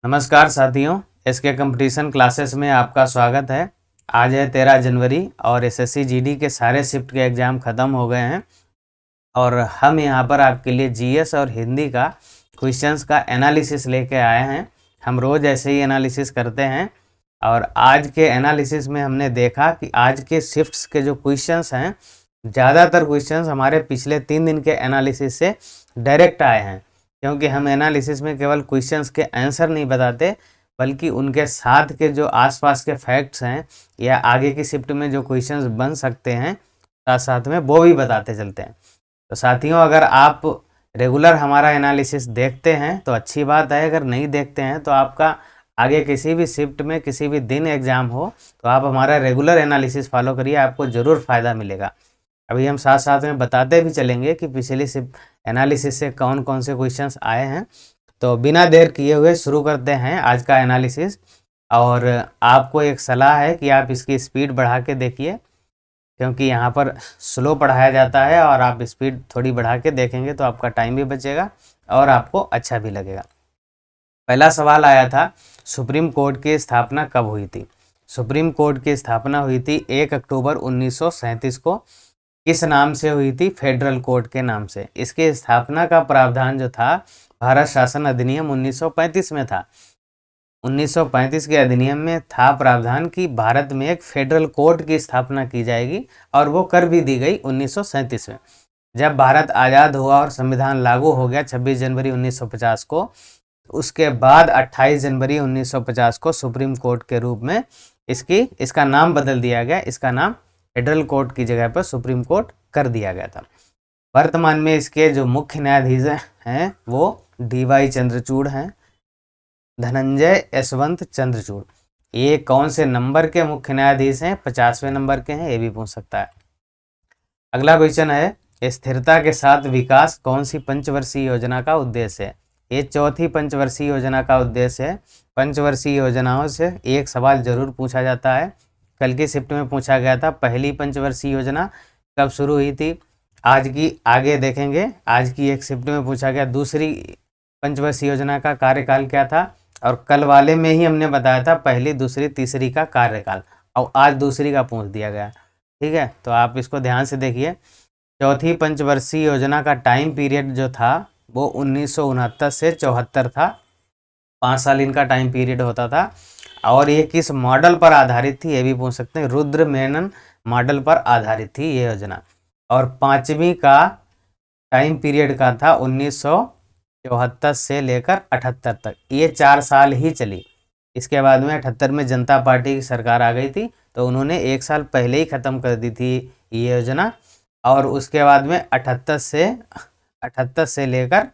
नमस्कार साथियों, SK competition classes में आपका स्वागत है। आज है 13 जनवरी और एसएससी जीडी के सारे शिफ्ट के एग्ज़ाम ख़त्म हो गए हैं और हम यहाँ पर आपके लिए जीएस और हिंदी का क्वेश्चंस का एनालिसिस लेके आए हैं। हम रोज़ ऐसे ही एनालिसिस करते हैं और आज के एनालिसिस में हमने देखा कि आज के शिफ्ट्स के जो क्वेश्चंस हैं, ज़्यादातर क्वेश्चंस हमारे पिछले 3 दिन के एनालिसिस से डायरेक्ट आए हैं, क्योंकि हम एनालिसिस में केवल क्वेश्चंस के आंसर नहीं बताते बल्कि उनके साथ के जो आसपास के फैक्ट्स हैं या आगे की शिफ्ट में जो क्वेश्चंस बन सकते हैं साथ साथ में वो भी बताते चलते हैं। तो साथियों, अगर आप रेगुलर हमारा एनालिसिस देखते हैं तो अच्छी बात है, अगर नहीं देखते हैं तो आपका आगे किसी भी शिफ्ट में किसी भी दिन एग्ज़ाम हो तो आप हमारा रेगुलर एनालिसिस फॉलो करिए, आपको ज़रूर फ़ायदा मिलेगा। अभी हम साथ साथ में बताते भी चलेंगे कि पिछली शिफ्ट एनालिसिस से कौन कौन से क्वेश्चंस आए हैं। तो बिना देर किए हुए शुरू करते हैं आज का एनालिसिस। और आपको एक सलाह है कि आप इसकी स्पीड बढ़ा के देखिए, क्योंकि यहाँ पर स्लो पढ़ाया जाता है और आप स्पीड थोड़ी बढ़ा के देखेंगे तो आपका टाइम भी बचेगा और आपको अच्छा भी लगेगा। पहला सवाल आया था, सुप्रीम कोर्ट की स्थापना कब हुई थी? सुप्रीम कोर्ट की स्थापना हुई थी 1 अक्टूबर 1937 को। किस नाम से हुई थी? फेडरल कोर्ट के नाम से। इसकी स्थापना का प्रावधान जो था भारत शासन अधिनियम 1935 में था। 1935 के अधिनियम में था प्रावधान कि भारत में एक फेडरल कोर्ट की स्थापना की जाएगी और वो कर भी दी गई 1937 में। जब भारत आज़ाद हुआ और संविधान लागू हो गया 26 जनवरी 1950 को, उसके बाद 28 जनवरी 1950 को सुप्रीम कोर्ट के रूप में इसका नाम बदल दिया गया। इसका नाम फेडरल कोर्ट की जगह पर सुप्रीम कोर्ट कर दिया गया था। वर्तमान में इसके जो मुख्य न्यायाधीश हैं वो डीवाई चंद्रचूड़ हैं, धनंजय यशवंत चंद्रचूड़। ये कौन से नंबर के मुख्य न्यायाधीश हैं? 50वें नंबर के हैं, ये भी पूछ सकता है। अगला क्वेश्चन है, स्थिरता के साथ विकास कौन सी पंचवर्षीय योजना का उद्देश्य है? ये चौथी पंचवर्षीय योजना का उद्देश्य है। पंचवर्षीय योजनाओं से एक सवाल जरूर पूछा जाता है। कल की शिफ्ट में पूछा गया था पहली पंचवर्षीय योजना कब शुरू हुई थी। आज की आगे देखेंगे, आज की एक शिफ्ट में पूछा गया दूसरी पंचवर्षीय योजना का कार्यकाल क्या था, और कल वाले में ही हमने बताया था पहली दूसरी तीसरी का कार्यकाल, और आज दूसरी का पूछ दिया गया। ठीक है, तो आप इसको ध्यान से देखिए। चौथी पंचवर्षीय योजना का टाइम पीरियड जो था वो 1969 से 74 था। 5 साल इनका टाइम पीरियड होता था। और ये किस मॉडल पर आधारित थी, ये भी पूछ सकते हैं। रुद्र मेनन मॉडल पर आधारित थी ये योजना। और पांचवी का टाइम पीरियड का था 1974 से लेकर 78 तक। ये 4 साल ही चली। इसके बाद में 78 में जनता पार्टी की सरकार आ गई थी, तो उन्होंने 1 साल पहले ही ख़त्म कर दी थी ये योजना। और उसके बाद में 78 से लेकर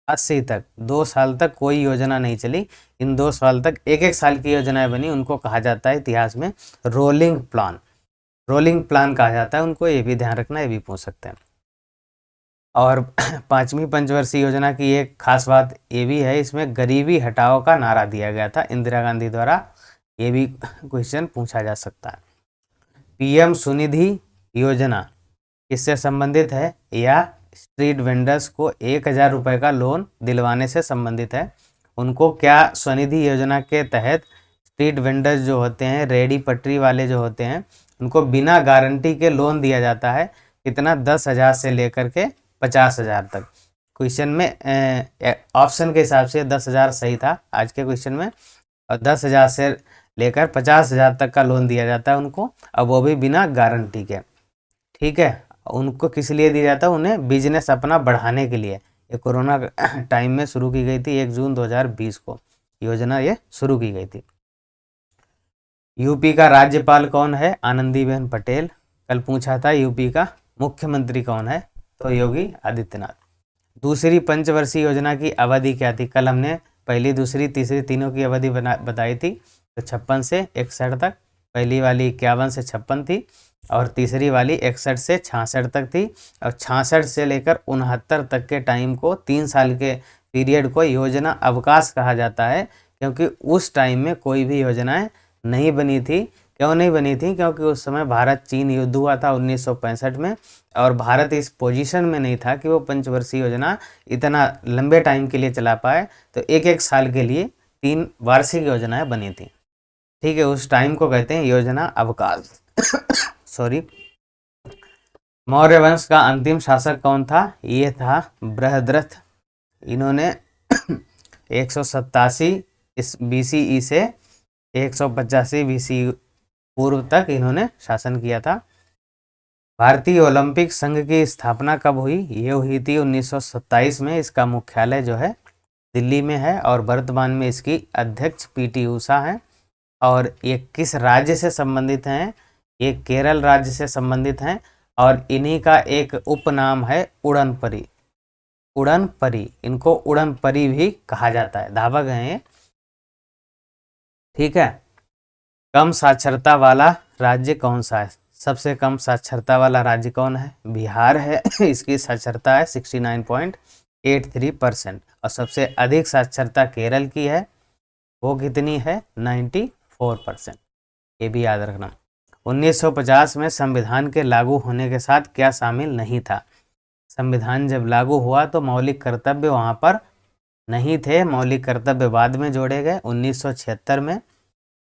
80 तक 2 साल तक कोई योजना नहीं चली। इन 2 साल तक एक एक साल की योजनाएं बनी, उनको कहा जाता है इतिहास में रोलिंग प्लान। रोलिंग प्लान कहा जाता है उनको, ये भी ध्यान रखना, ये भी पूछ सकते हैं। और पांचवी पंचवर्षीय योजना की एक खास बात ये भी है, इसमें गरीबी हटाओ का नारा दिया गया था इंदिरा गांधी द्वारा। ये भी क्वेश्चन पूछा जा सकता है। पीएम स्वनिधि योजना किससे संबंधित है? या स्ट्रीट वेंडर्स को 1000 रुपये का लोन दिलवाने से संबंधित है। उनको क्या स्वनिधि योजना के तहत स्ट्रीट वेंडर्स जो होते हैं, रेडी पटरी वाले जो होते हैं, उनको बिना गारंटी के लोन दिया जाता है। कितना? 10,000 से लेकर के 50,000 तक। क्वेश्चन में ऑप्शन के हिसाब से 10,000 सही था आज के क्वेश्चन में, और 10,000 से लेकर 50,000 तक का लोन दिया जाता है उनको, और वो भी बिना गारंटी के। ठीक है, उनको किस लिए दिया जाता है? उन्हें बिजनेस अपना बढ़ाने के लिए। ये कोरोना टाइम में शुरू की गई थी, 1 जून 2020 को योजना ये शुरू की गई थी। यूपी का राज्यपाल कौन है? आनंदीबेन पटेल। कल पूछा था यूपी का मुख्यमंत्री कौन है, तो योगी आदित्यनाथ। दूसरी पंचवर्षीय योजना की अवधि क्या थी? कल हमने पहली दूसरी तीसरी तीनों की अवधि बताई थी, तो 56 से 61 तक। पहली वाली 51 से 56 थी और तीसरी वाली 61 से 66 तक थी। और 66 से लेकर 69 तक के टाइम को, 3 साल के पीरियड को योजना अवकाश कहा जाता है, क्योंकि उस टाइम में कोई भी योजनाएं नहीं बनी थी। क्यों नहीं बनी थी? क्योंकि उस समय भारत चीन युद्ध हुआ था 1965 में, और भारत इस पोजीशन में नहीं था कि वो पंचवर्षीय योजना इतना लंबे टाइम के लिए चला पाए। तो एक एक साल के लिए 3 वार्षिक योजनाएं बनी थी। ठीक है, उस टाइम को कहते हैं योजना अवकाश। सॉरी। मौर्य वंश का अंतिम शासक कौन था? ये था बृहद्रथ। इन्होंने 187 इस BCE से 185 BC पूर्व तक इन्होंने शासन किया था। भारतीय ओलंपिक संघ की स्थापना कब हुई? ये हुई थी 1927 में। इसका मुख्यालय जो है दिल्ली में है और वर्तमान में इसकी अध्यक्ष PT उषा हैं। और ये किस राज्य से संबंधित हैं? ये केरल राज्य से संबंधित हैं और इन्हीं का एक उपनाम है उड़न परी। उड़न परी, इनको उड़न परी भी कहा जाता है, धावक हैं ये। ठीक है। कम साक्षरता वाला राज्य कौन सा है? सबसे कम साक्षरता वाला राज्य कौन है? बिहार है। इसकी साक्षरता है 69.83% और सबसे अधिक साक्षरता केरल की है। वो कितनी है? 94%। ये भी याद रखना। 1950 में संविधान के लागू होने के साथ क्या शामिल नहीं था? संविधान जब लागू हुआ तो मौलिक कर्तव्य वहाँ पर नहीं थे, मौलिक कर्तव्य बाद में जोड़े गए। 1976 में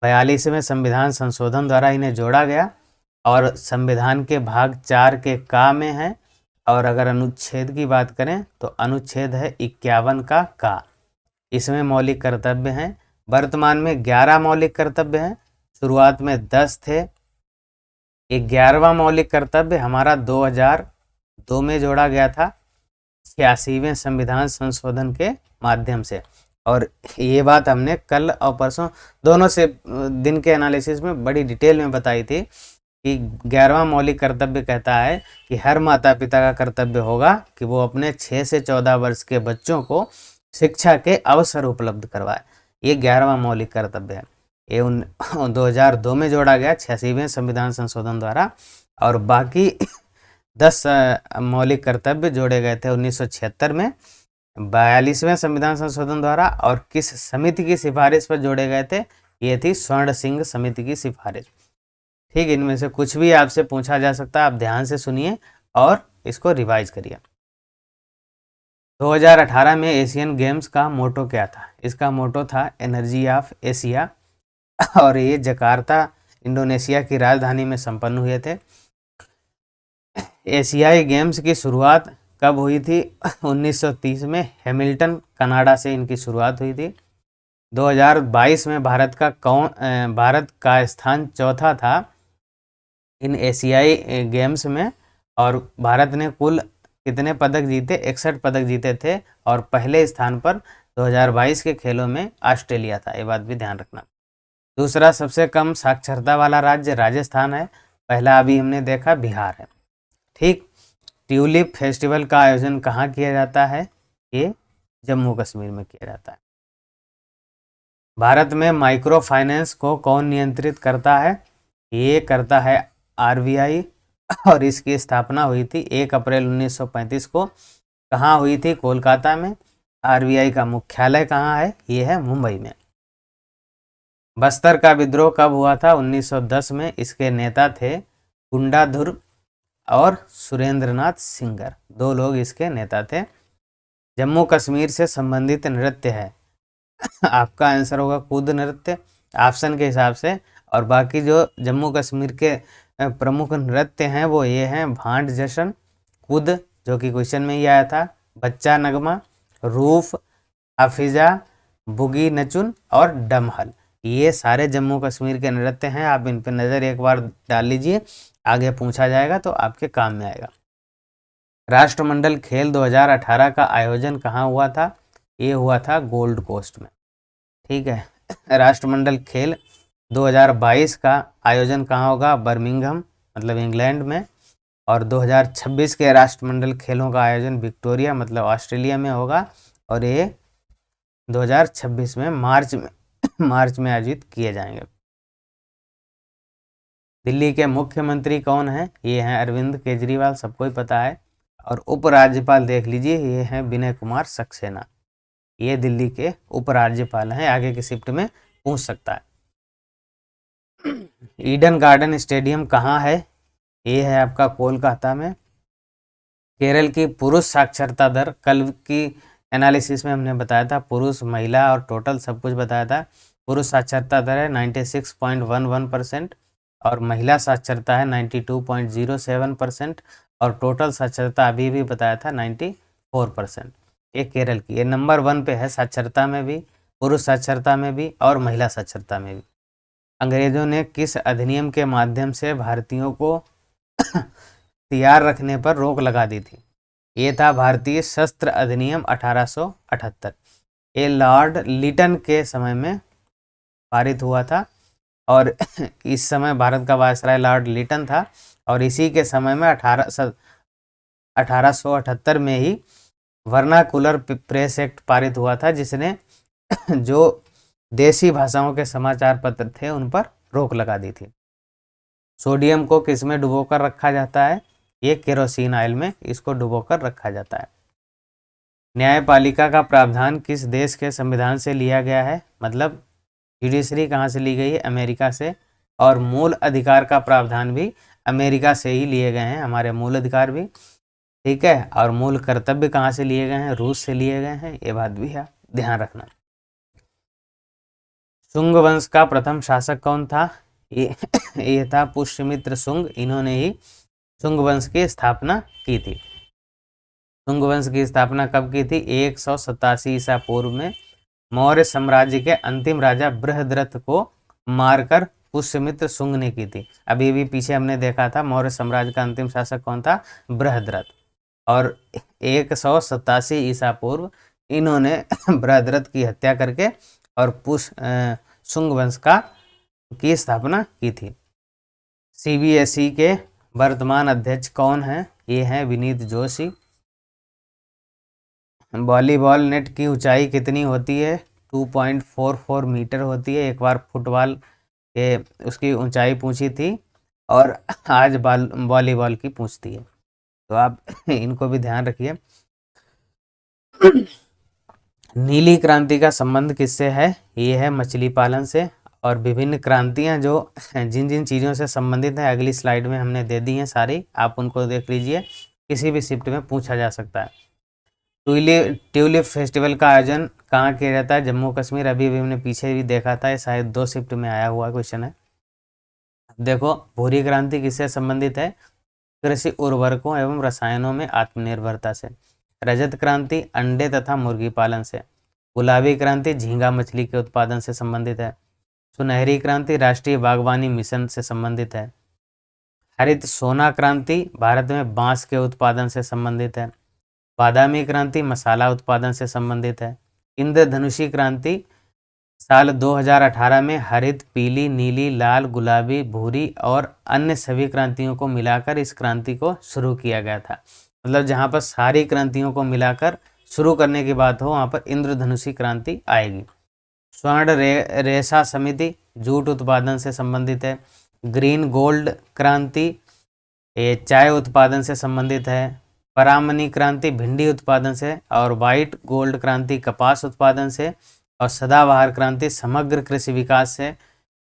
42वें संविधान संशोधन द्वारा इन्हें जोड़ा गया और संविधान के भाग 4 के का में है। और अगर अनुच्छेद की बात करें तो अनुच्छेद है 51 का। इसमें मौलिक कर्तव्य हैं। वर्तमान में 11 मौलिक कर्तव्य हैं, शुरुआत में 10 थे। 11वां मौलिक कर्तव्य हमारा 2002 में जोड़ा गया था 86वें संविधान संशोधन के माध्यम से। और ये बात हमने कल और परसों दोनों से दिन के एनालिसिस में बड़ी डिटेल में बताई थी कि 11वां मौलिक कर्तव्य कहता है कि हर माता पिता का कर्तव्य होगा कि वो अपने 6 से 14 वर्ष के बच्चों को शिक्षा के अवसर उपलब्ध करवाए। ये 11वां मौलिक कर्तव्य है। ये 2002 में जोड़ा गया 86वें संविधान संशोधन द्वारा और बाकी 10 मौलिक कर्तव्य जोड़े गए थे 1976 में 42वें संविधान संशोधन द्वारा। और किस समिति की सिफारिश पर जोड़े गए थे? ये थी स्वर्ण सिंह समिति की सिफारिश। ठीक, इनमें से कुछ भी आपसे पूछा जा सकता है, आप ध्यान से सुनिए और इसको रिवाइज करिए। 2018 में एशियन गेम्स का मोटो क्या था? इसका मोटो था एनर्जी ऑफ एशिया और ये जकार्ता इंडोनेशिया की राजधानी में संपन्न हुए थे। एशियाई गेम्स की शुरुआत कब हुई थी? 1930 में हैमिल्टन कनाडा से इनकी शुरुआत हुई थी। 2022 में भारत का स्थान चौथा था इन एशियाई गेम्स में और भारत ने कुल कितने पदक जीते? 61 पदक जीते थे और पहले स्थान पर 2022 के खेलों में ऑस्ट्रेलिया था। ये बात भी ध्यान रखना। दूसरा सबसे कम साक्षरता वाला राज्य राजस्थान है। पहला अभी हमने देखा बिहार है। ठीक। ट्यूलिप फेस्टिवल का आयोजन कहाँ किया जाता है? ये जम्मू कश्मीर में किया जाता है। भारत में माइक्रो फाइनेंस को कौन नियंत्रित करता है? ये करता है RBI और इसकी स्थापना हुई थी 1 अप्रैल 1935 को। कहाँ हुई थी? कोलकाता में। RBI का मुख्यालय कहाँ है? ये है मुंबई में। बस्तर का विद्रोह कब हुआ था? 1910 में। इसके नेता थे गुंडाधुर और सुरेंद्रनाथ सिंगर, 2 लोग इसके नेता थे। जम्मू कश्मीर से संबंधित नृत्य है आपका आंसर होगा कूद नृत्य ऑप्शन के हिसाब से। और बाकी जो जम्मू कश्मीर के प्रमुख नृत्य हैं वो ये हैं भांड जश्न, कूद जो कि क्वेश्चन में ही आया था, बच्चा नगमा, रूफ, हाफिजा, बुगी नचुन और डमहल। ये सारे जम्मू कश्मीर के नृत्य हैं। आप इन पर नज़र एक बार डाल लीजिए, आगे पूछा जाएगा तो आपके काम में आएगा। राष्ट्रमंडल खेल 2018 का आयोजन कहाँ हुआ था? ये हुआ था गोल्ड कोस्ट में। ठीक है। राष्ट्रमंडल खेल 2022 का आयोजन कहाँ होगा? बर्मिंघम मतलब इंग्लैंड में। और 2026 के राष्ट्रमंडल खेलों का आयोजन विक्टोरिया मतलब ऑस्ट्रेलिया में होगा और ये 2026 में मार्च में आयोजित किए जाएंगे। दिल्ली के मुख्यमंत्री कौन है? ये हैं अरविंद केजरीवाल, सबको ही पता है। और उपराज्यपाल देख लीजिए, ये हैं विनय कुमार सक्सेना। ये दिल्ली के उपराज्यपाल हैं। आगे की शिफ्ट में पूछ सकता है। ईडन गार्डन स्टेडियम कहाँ है? ये है आपका कोलकाता में। केरल की पुरुष साक्षरता दर कल की एनालिसिस में हमने बताया था पुरुष महिला और टोटल सब कुछ बताया था। पुरुष साक्षरता दर है 96.11% और महिला साक्षरता है 92.07% और टोटल साक्षरता अभी भी बताया था 94%। ये केरल की, ये नंबर 1 पे है साक्षरता में भी, पुरुष साक्षरता में भी और महिला साक्षरता में भी। अंग्रेजों ने किस अधिनियम के माध्यम से भारतीयों को तैयार रखने पर रोक लगा दी थी? ये था भारतीय शस्त्र अधिनियम 1878। ये लॉर्ड लिटन के समय में पारित हुआ था और इस समय भारत का वायसराय लॉर्ड लिटन था और इसी के समय में 1878 में ही वर्नाकुलर प्रेस एक्ट पारित हुआ था, जिसने जो देसी भाषाओं के समाचार पत्र थे उन पर रोक लगा दी थी। सोडियम को किस में डुबोकर रखा जाता है? ये केरोसिन ऑयल में इसको डुबोकर रखा जाता है। न्यायपालिका का प्रावधान किस देश के संविधान से लिया गया है? मतलब जुडिशरी कहाँ से ली गई है? अमेरिका से। और मूल अधिकार का प्रावधान भी अमेरिका से ही लिए गए हैं, हमारे मूल अधिकार भी, ठीक है। और मूल कर्तव्य कहाँ से लिए गए हैं? रूस से लिए गए हैं, ये बात भी है, ध्यान रखना। शुंग वंश का प्रथम शासक कौन था? ये था पुष्यमित्र शुंग। इन्होंने ही शुंग वंश की स्थापना की थी। शुंग वंश की स्थापना कब की थी? 187 ईसा पूर्व में मौर्य साम्राज्य के अंतिम राजा बृहद्रथ को मारकर पुष्यमित्र शुंग ने की थी। अभी भी पीछे हमने देखा था मौर्य साम्राज्य का अंतिम शासक कौन था? बृहद्रथ। और 187 ईसा पूर्व इन्होंने बृहद्रथ की हत्या करके और शुंग वंश की स्थापना की थी। सीबीएसई के वर्तमान अध्यक्ष कौन है? ये हैं विनीत जोशी। वॉलीबॉल नेट की ऊंचाई कितनी होती है? 2.44 मीटर होती है। एक बार फुटबॉल के उसकी ऊंचाई पूछी थी और आज वॉलीबॉल की पूछती है, तो आप इनको भी ध्यान रखिए। नीली क्रांति का संबंध किससे है? ये है मछली पालन से। और विभिन्न क्रांतियां जो जिन जिन चीज़ों से संबंधित है अगली स्लाइड में हमने दे दी हैं सारी, आप उनको देख लीजिए, किसी भी शिफ्ट में पूछा जा सकता है। ट्यूलिप फेस्टिवल का आयोजन कहाँ किया जाता है? जम्मू कश्मीर। अभी भी हमने पीछे भी देखा था, ये शायद 2 शिफ्ट में आया हुआ क्वेश्चन है। देखो, भूरी क्रांति किससे संबंधित है? कृषि उर्वरकों एवं रसायनों में आत्मनिर्भरता से। रजत क्रांति अंडे तथा मुर्गी पालन से। गुलाबी क्रांति झींगा मछली के उत्पादन से संबंधित है। सुनहरी क्रांति राष्ट्रीय बागवानी मिशन से संबंधित है। हरित सोना क्रांति भारत में बांस के उत्पादन से संबंधित है। बादामी क्रांति मसाला उत्पादन से संबंधित है। इंद्रधनुषी क्रांति साल 2018 में हरित, पीली, नीली, लाल, गुलाबी, भूरी और अन्य सभी क्रांतियों को मिलाकर इस क्रांति को शुरू किया गया था। मतलब जहाँ पर सारी क्रांतियों को मिलाकर शुरू करने की बात हो वहाँ पर इंद्रधनुषी क्रांति आएगी। स्वर्ण रेशा समिति जूट उत्पादन से संबंधित है। ग्रीन गोल्ड क्रांति ये चाय उत्पादन से संबंधित है। परामनी क्रांति भिंडी उत्पादन से। और वाइट गोल्ड क्रांति कपास उत्पादन से। और सदाबहार क्रांति समग्र कृषि विकास से।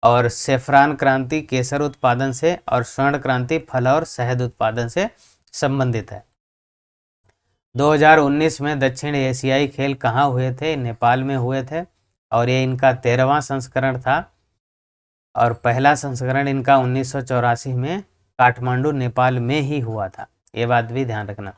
और सेफ्रान क्रांति केसर उत्पादन से। और स्वर्ण क्रांति फल और शहद उत्पादन से संबंधित है। 2019 में दक्षिण एशियाई खेल कहाँ हुए थे? नेपाल में हुए थे और ये इनका 13वां संस्करण था और पहला संस्करण इनका 1984 में काठमांडू नेपाल में ही हुआ था, ये बात भी ध्यान रखना।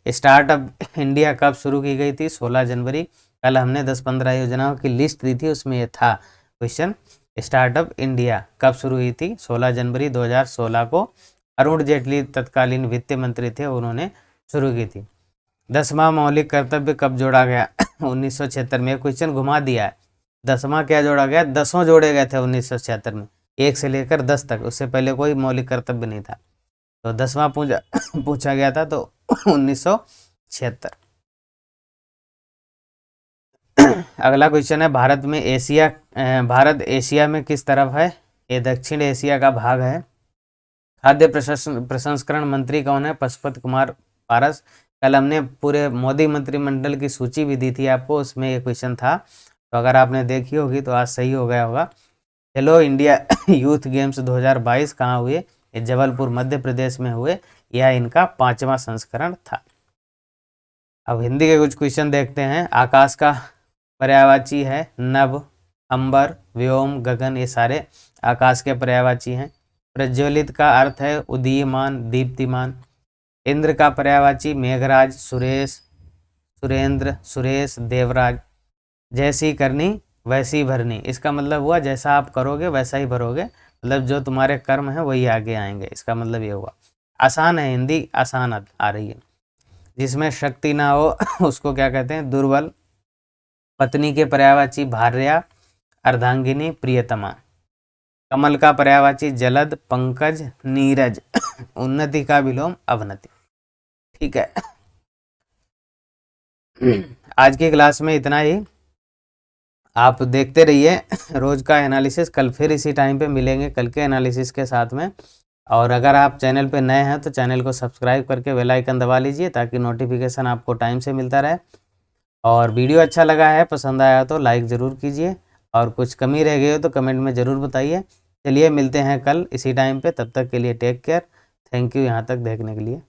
स्टार्टअप इंडिया कब शुरू की गई थी? 16 जनवरी। कल हमने 10-15 योजनाओं की लिस्ट दी थी, उसमें ये था क्वेश्चन। स्टार्टअप इंडिया कब शुरू हुई थी? 16 जनवरी 2016 को अरुण जेटली तत्कालीन वित्त मंत्री थे, उन्होंने शुरू की थी। 10वां मौलिक कर्तव्य कब जोड़ा गया? 1976 में। क्वेश्चन घुमा दिया है। 10वां क्या जोड़ा गया? 10 जोड़े गए थे 1976 में, 1 से लेकर 10 तक। उससे पहले कोई मौलिक कर्तव्य नहीं था, तो 10वां पूछा गया था, तो 1976। अगला क्वेश्चन है भारत एशिया में किस तरफ है? ये दक्षिण एशिया का भाग है। खाद्य प्रसंस्करण मंत्री कौन है? पशुपति कुमार पारस। कल हमने पूरे मोदी मंत्रिमंडल की सूची भी दी थी आपको, उसमें ये क्वेश्चन था, तो अगर आपने देखी होगी तो आज सही हो गया होगा। खेलो इंडिया यूथ गेम्स 2022 कहाँ हुए? ये जबलपुर मध्य प्रदेश में हुए। यह इनका 5वां संस्करण था। अब हिंदी के कुछ क्वेश्चन देखते हैं। आकाश का पर्यायवाची है नभ, अंबर, व्योम, गगन, ये सारे आकाश के पर्यायवाची हैं। प्रज्वलित का अर्थ है उदीयमान, दीप्तिमान। इंद्र का पर्यायवाची मेघराज, सुरेश, सुरेंद्र, सुरेश, देवराज। जैसी करनी वैसी भरनी, इसका मतलब हुआ जैसा आप करोगे वैसा ही भरोगे, मतलब जो तुम्हारे कर्म है वही आगे आएंगे, इसका मतलब ये हुआ। आसान है, हिंदी आसान आ रही है। जिसमें शक्ति ना हो उसको क्या कहते हैं, दुर्बल। पत्नी के पर्यायवाची भार्या, अर्धांगिनी, प्रियतमा। कमल का पर्यायवाची जलद, पंकज, नीरज। उन्नति का विलोम अवनति। ठीक है। आज की क्लास में इतना ही। आप देखते रहिए रोज का एनालिसिस। कल फिर इसी टाइम पे मिलेंगे कल के एनालिसिस के साथ में। और अगर आप चैनल पे नए हैं तो चैनल को सब्सक्राइब करके बेल आइकन दबा लीजिए ताकि नोटिफिकेशन आपको टाइम से मिलता रहे। और वीडियो अच्छा लगा है, पसंद आया तो लाइक ज़रूर कीजिए, और कुछ कमी रह गई हो तो कमेंट में ज़रूर बताइए। चलिए मिलते हैं कल इसी टाइम पे, तब तक के लिए टेक केयर। थैंक यू यहाँ तक देखने के लिए।